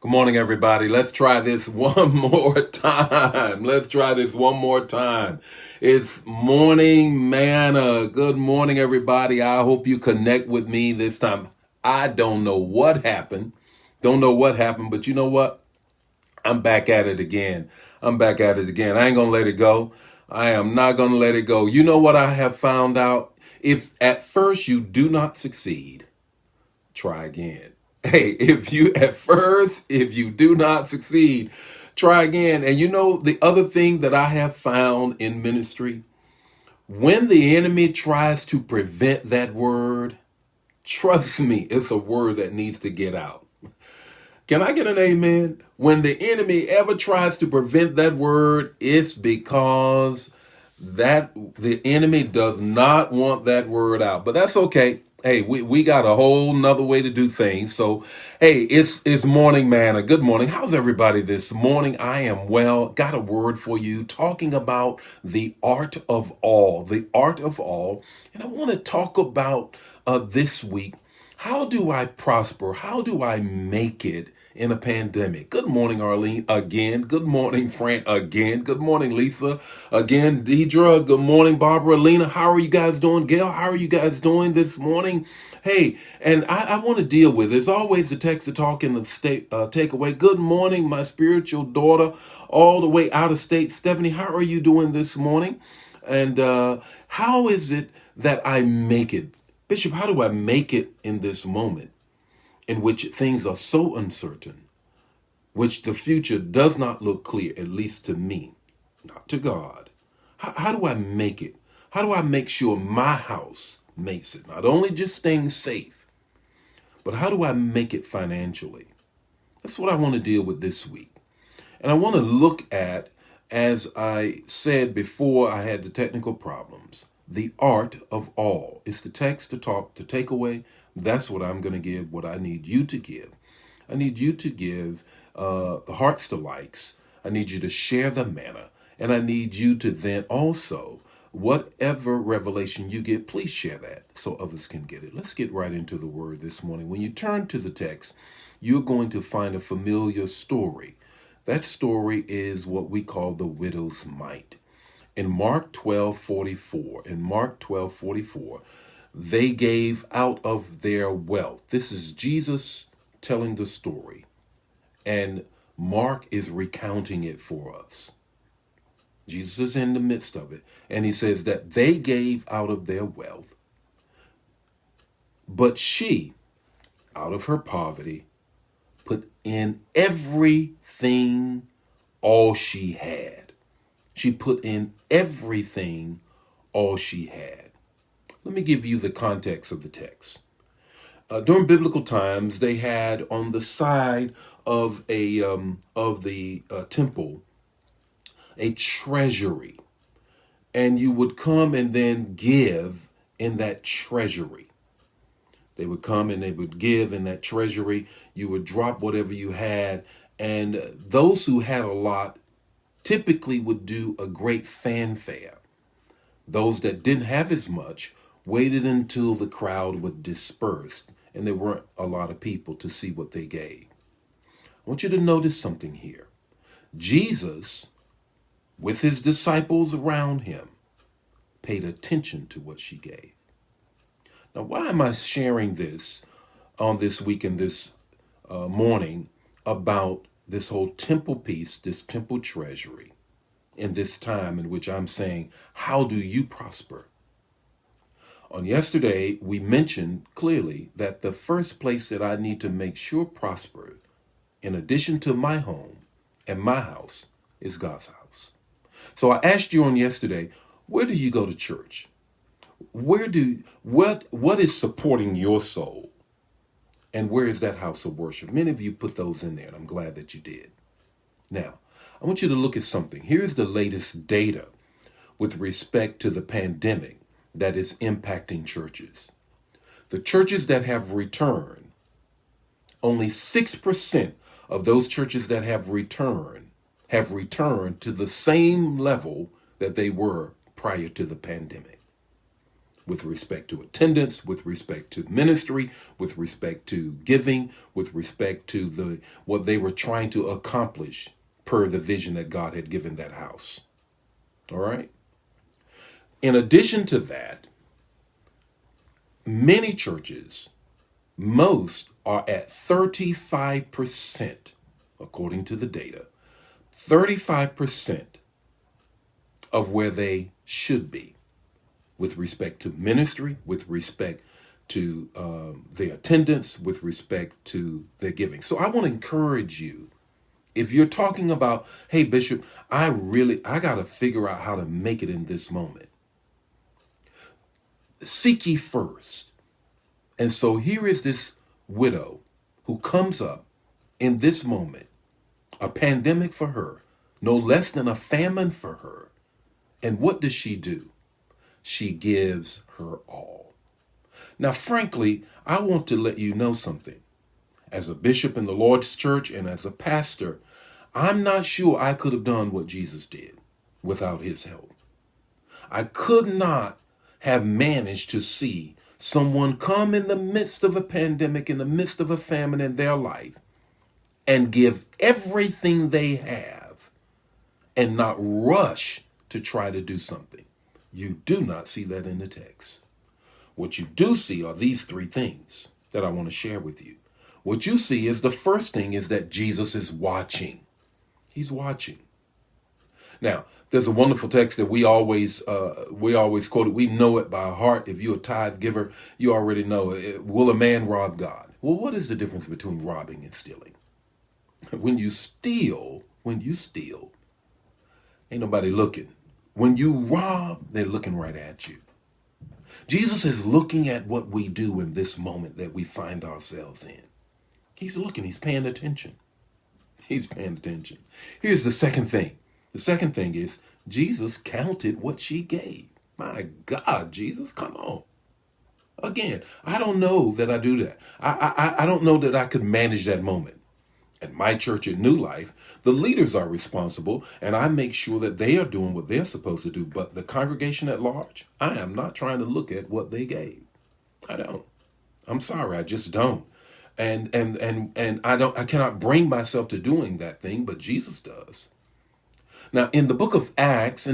Good morning, everybody. Let's try this one more time. Let's try this one more time. It's morning manna. Good morning, everybody. I hope you connect with me this time. I don't know what happened. Don't know what happened, but you know what? I'm back at it again. I'm back at it again. I ain't going to let it go. I am not going to let it go. You know what I have found out? If at first you do not succeed, try again. Hey, if you do not succeed, try again. And you know, the other thing that I have found in ministry, when the enemy tries to prevent that word, trust me, it's a word that needs to get out. Can I get an amen? When the enemy ever tries to prevent that word, it's because that the enemy does not want that word out. But that's okay. Hey, we got a whole nother way to do things. So, hey, it's morning manna. Good morning. How's everybody this morning? I am well. Got a word for you talking about the art of all. The art of all. And I want to talk about this week. How do I prosper? How do I make it in a pandemic? Good morning, Arlene, again. Good morning, Frank, again. Good morning, Lisa, again. Deidre, good morning, Barbara, Lena. How are you guys doing? Gail, how are you guys doing this morning? Hey, and I want to deal with, there's always the text to talk in the state takeaway. Good morning, my spiritual daughter, all the way out of state. Stephanie, how are you doing this morning? And how is it that I make it? Bishop, how do I make it in this moment in which things are so uncertain, which the future does not look clear, at least to me, not to God? How do I make it? How do I make sure my house makes it? Not only just staying safe, but how do I make it financially? That's what I want to deal with this week. And I want to look at, as I said before I had the technical problems, the art of all. It's the text to talk, the takeaway. That's what I'm going to give, what I need you to give. I need you to give the hearts to likes. I need you to share the manna. And I need you to then also, whatever revelation you get, please share that so others can get it. Let's get right into the word this morning. When you turn to the text, you're going to find a familiar story. That story is what we call the widow's mite. In Mark 12:44, they gave out of their wealth. This is Jesus telling the story, and Mark is recounting it for us. Jesus is in the midst of it, and he says that they gave out of their wealth, but she, out of her poverty, put in everything, all she had. She put in everything, all she had. Let me give you the context of the text. During biblical times, they had on the side of the temple a treasury, and you would come and then give in that treasury. They would come and they would give in that treasury. You would drop whatever you had, and those who had a lot typically would do a great fanfare. Those that didn't have as much waited until the crowd would disperse and there weren't a lot of people to see what they gave. I want you to notice something here. Jesus, with his disciples around him, paid attention to what she gave. Now, why am I sharing this on this week and this morning about this whole temple piece, this temple treasury, in this time in which I'm saying, how do you prosper? On yesterday, we mentioned clearly that the first place that I need to make sure prosper, in addition to my home and my house, is God's house. So I asked you on yesterday, where do you go to church? What is supporting your soul? And where is that house of worship? Many of you put those in there, and I'm glad that you did. Now, I want you to look at something. Here's the latest data with respect to the pandemic that is impacting churches. The churches that have returned, only 6% of those churches that have returned to the same level that they were prior to the pandemic, with respect to attendance, with respect to ministry, with respect to giving, with respect to what they were trying to accomplish per the vision that God had given that house. All right. In addition to that, many churches, most are at 35%, according to the data, 35% of where they should be with respect to ministry, with respect to their attendance, with respect to their giving. So I want to encourage you, if you're talking about, hey, Bishop, I got to figure out how to make it in this moment. Seek ye first. And so here is this widow who comes up in this moment, a pandemic for her, no less than a famine for her. And what does she do? She gives her all. Now, frankly, I want to let you know something. As a bishop in the Lord's church and as a pastor, I'm not sure I could have done what Jesus did without his help. I could not have managed to see someone come in the midst of a pandemic, in the midst of a famine in their life, and give everything they have and not rush to try to do something. You do not see that in the text. What you do see are these three things that I want to share with you. What you see is the first thing is that Jesus is watching. He's watching. Now, there's a wonderful text that we always quote it. We know it by heart. If you're a tithe giver, you already know it. Will a man rob God? Well, what is the difference between robbing and stealing? When you steal, ain't nobody looking. When you rob, they're looking right at you. Jesus is looking at what we do in this moment that we find ourselves in. He's looking, he's paying attention. He's paying attention. Here's the second thing. The second thing is Jesus counted what she gave. My God, Jesus, come on. Again, I don't know that I do that. I don't know that I could manage that moment. At my church at New Life, the leaders are responsible, and I make sure that they are doing what they're supposed to do. But the congregation at large, I am not trying to look at what they gave. I don't. I'm sorry, I just don't. And I cannot bring myself to doing that thing, but Jesus does. Now, in the book of Acts,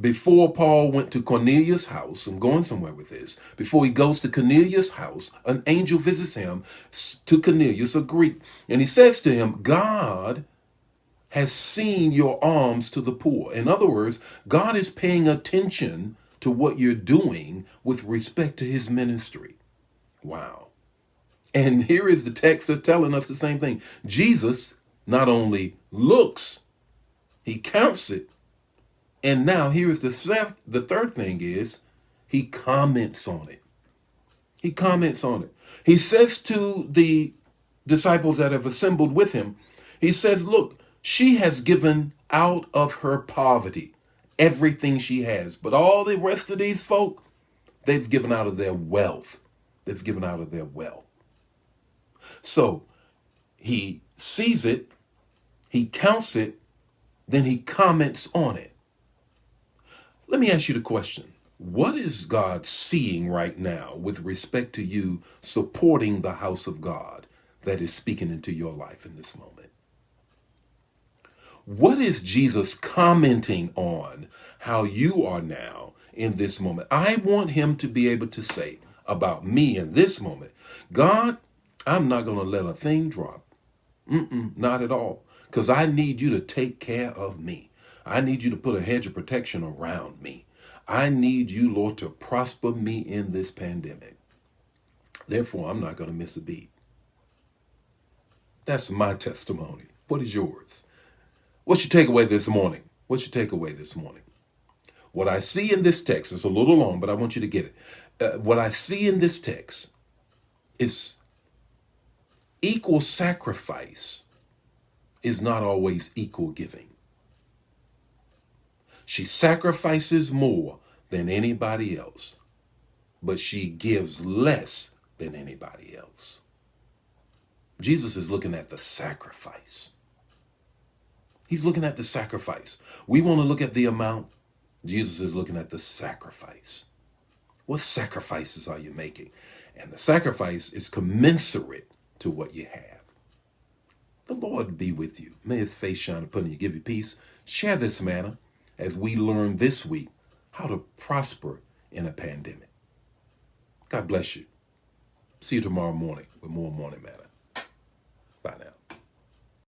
before Paul went to Cornelius' house, I'm going somewhere with this. Before he goes to Cornelius' house, an angel visits him, to Cornelius, a Greek, and he says to him, God has seen your alms to the poor. In other words, God is paying attention to what you're doing with respect to his ministry. Wow. And here is the text that's telling us the same thing. Jesus not only looks, he counts it. And now here is the third thing is he comments on it. He comments on it. He says to the disciples that have assembled with him, he says, look, she has given out of her poverty everything she has. But all the rest of these folk, they've given out of their wealth. They've given out of their wealth. So he sees it, he counts it, then he comments on it. Let me ask you the question. What is God seeing right now with respect to you supporting the house of God that is speaking into your life in this moment? What is Jesus commenting on how you are now in this moment? I want him to be able to say about me in this moment, God, I'm not going to let a thing drop. Not at all. Because I need you to take care of me. I need you to put a hedge of protection around me. I need you, Lord, to prosper me in this pandemic. Therefore, I'm not going to miss a beat. That's my testimony. What is yours? What's your takeaway this morning? What's your takeaway this morning? What I see in this text is a little long, but I want you to get it. What I see in this text is equal sacrifice is not always equal giving. She sacrifices more than anybody else, but she gives less than anybody else. Jesus is looking at the sacrifice. He's looking at the sacrifice. We want to look at the amount. Jesus is looking at the sacrifice. What sacrifices are you making? And the sacrifice is commensurate to what you have. The Lord be with you. May his face shine upon you, give you peace. Share this manna as we learn this week how to prosper in a pandemic. God bless you. See you tomorrow morning with more Morning Manna.